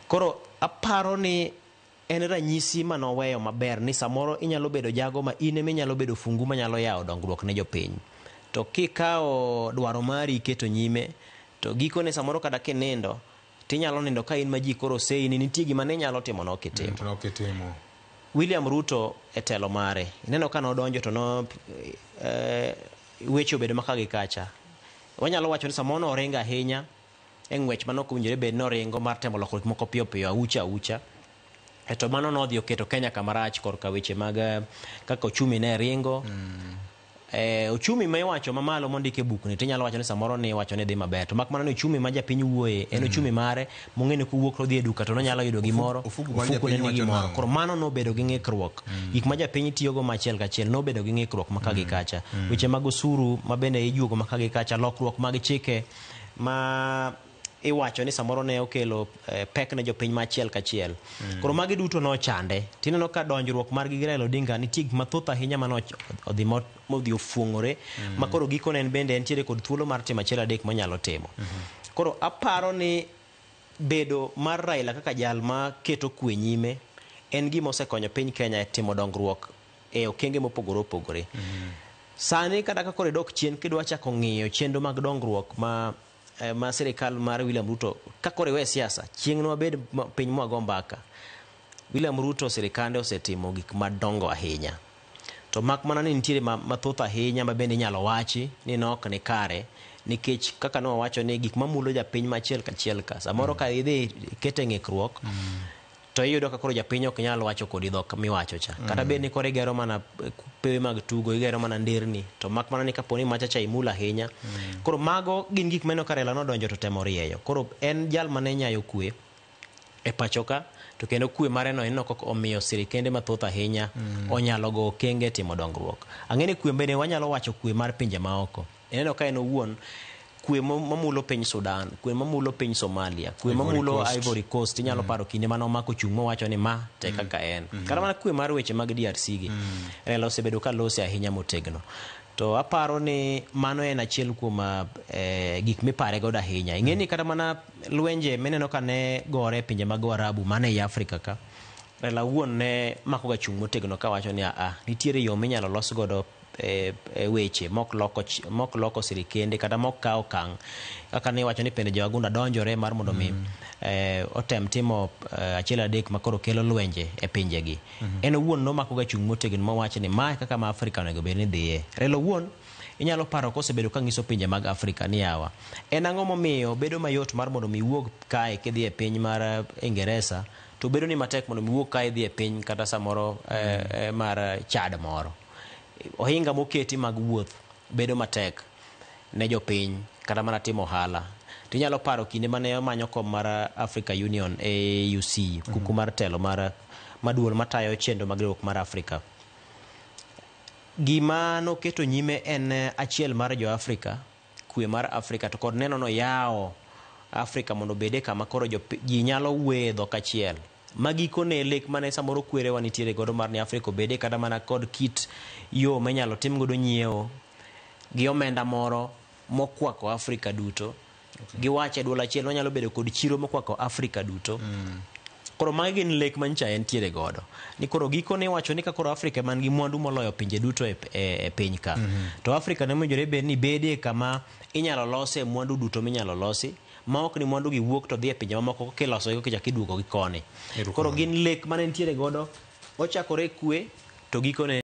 Koro aparo ni en ranyisi manoweyo maber ni samoro inyalo bedo jago ma ine minyalo bedo fungu manyalo yawo dongruok ne jopiny. To kikawo dwaro mari iketo nyime, to gikone samoro kada kinindo, tinyalo nindo ka in ma ji koro sei ni nitie gima ne nyalo timo nokitimo. William Ruto e telo mare, ineno ka nodonjo to weche obedo maka gi kacha. Wanyalo wacho ni samoro noringo ahinya e ng'wech manok owinjore bed noringo mar temo lokruok moko piyo piyo aucha. To mano nodhi oketo Kenya kamarach korka weche mag kaka ochumi ne ringo. Ochumi ma iwacho mamalo mondike bukni tinyalo wacho ni samoro ni wacho ni dhi maber, to mak mana ni ochumi ma japiny wuoye en ochumi mare mong'ene kuwuok to dhi e duka to nonyalo yudo gimoro ofuku ne ni gimoro. Koro mano nobedo gi ng'ikruok, gik ma japiny tiyogo machiel kachiel nobedo gi ng'ikruok maka gi kacha. Weche mag osuru ma bende ijuogo maka gi kacha, lokruok mag chike ma iwacho ni samoro ne okelo pek ne jopiny machiel kachiel. Koro magi duto nochande. Tineno ka donjruok mar gi Raila Odinga nitie gik mathoth ahinya mano odhi ofuong'ore, ma koro gikone en bende entiere kod thuolo mar timo achiel adek monyalo timo. Koro aparo ni bedo mar Raila kaka jal ma keto kwe nyime en gima osekonyo piny Kenya e timo dongruok e okenge mopogore opogore. Sani kata ka koro idok chien kidwa chako ng'iyo chenro mag dongruok ma sirikal mar William Ruto ka koro iwe siasa, chieng' no wabed piny mwago mbaka. William Ruto sirikande osetimo gik madongo ahinya, to mak mana ni nitiere mathoth ahinya ma bende inyalo wachi ni nok ni kare, nikech kaka nowacho ni gik mamulo japiny machiel kachiel ka samoro ka idhi kete ng'ikruok to iyudo ka koro japiny ok nyalo wacho kodi dhok miwacho cha. Kata bed ni koro igero mana pewe mag tugo, igero mana nderni, to mak mana ni kaponi machacha imula ahinya. Koro mago gin gik maneno ka Raila nodonjo to temo rieyo. Koro en jal mane nyayo kwe e pacho ka, to kendo kwe mare no en kok omiyo sirikende mathoth ahinya onyalo go kenge timo dongruok. Ang'eni kwe bende wanyalo wacho kwe mar pinje maoko. Eneno ka en owuon kwe mamulo piny Sudan, kwe mamulo piny Somalia, kwe mamulo Ivory Coast, inyalo paro kinde mane omako chung' mowacho ni ma te kaka en. Kata mana kwe mar weche mag DRC gi Raila osebedo ka lose ahinya motegno. To aparo ni mano en achiel kuom gik mipare godo ahinya. Ing'eni kata mana lwenje meneno ka ne gore pinje mag Arabu mane i Afrika ka, Raila wuon ne mako ga chung' motegno ka wacho ni nitiere yo minyalo los godo weche mok loko sirikende kata mok kawo okang' kaka ne wacho ni pende jowagunda donjore mar mondo mi otem timo achiel adek makoro kelo lwenje e pinjegi. En owuon nomako ga chung' motegno mowacho ni ma kaka ma Afrika onego bed ni dhiye. Raila wuon inyalo paro kosebedo ka ng'iso pinje mag Afrika ni yawa, en ang'o momiyo bedo mayot mar mondo mi wuog kae kidhi e piny mar Ingereza to bedo ni matek mondo mi wuog kae dhi e piny kata samoro mar Chad moro. Ohinga moketi mag wuoth bedo matek ne jopiny kata mana timo ohala. Tinyalo paro kinde mane manyo kom mar Africa Union AUC, kuku mar telo mar maduol matayo chenro mag riwruok mar Afrika. Gima noketo nyime en achiel mar jo Afrika, kwe mar Afrika, to kod neno no yawo Afrika mondo bede kama koro ji nyalo wedho kachiel. Magikone lek mane samoro kwerewa nitiere godo mar ni Afrika obede kata mana kod kit yo menyalo tim godo nyiewo gi omenda moro mokwako Afrika duto. Giwache duol achiel onyalo bedo kod chiro mokwako Afrika duto. Koro magi gin lek mancha entiere godo. Ni koro gikone wacho ni ka koro Afrika man gi mwandu moloyo pinje duto e piny ka. To Afrika ne mojore bed ni bede kama inyalo lose mwandu duto minyalo losi, ma ok ni mwandu gi wuok to dhi e pinje mamoko kiloso go kichak iduogo gi koni. Koro gin lek mane nitiere godo, ochakore kwe to gikone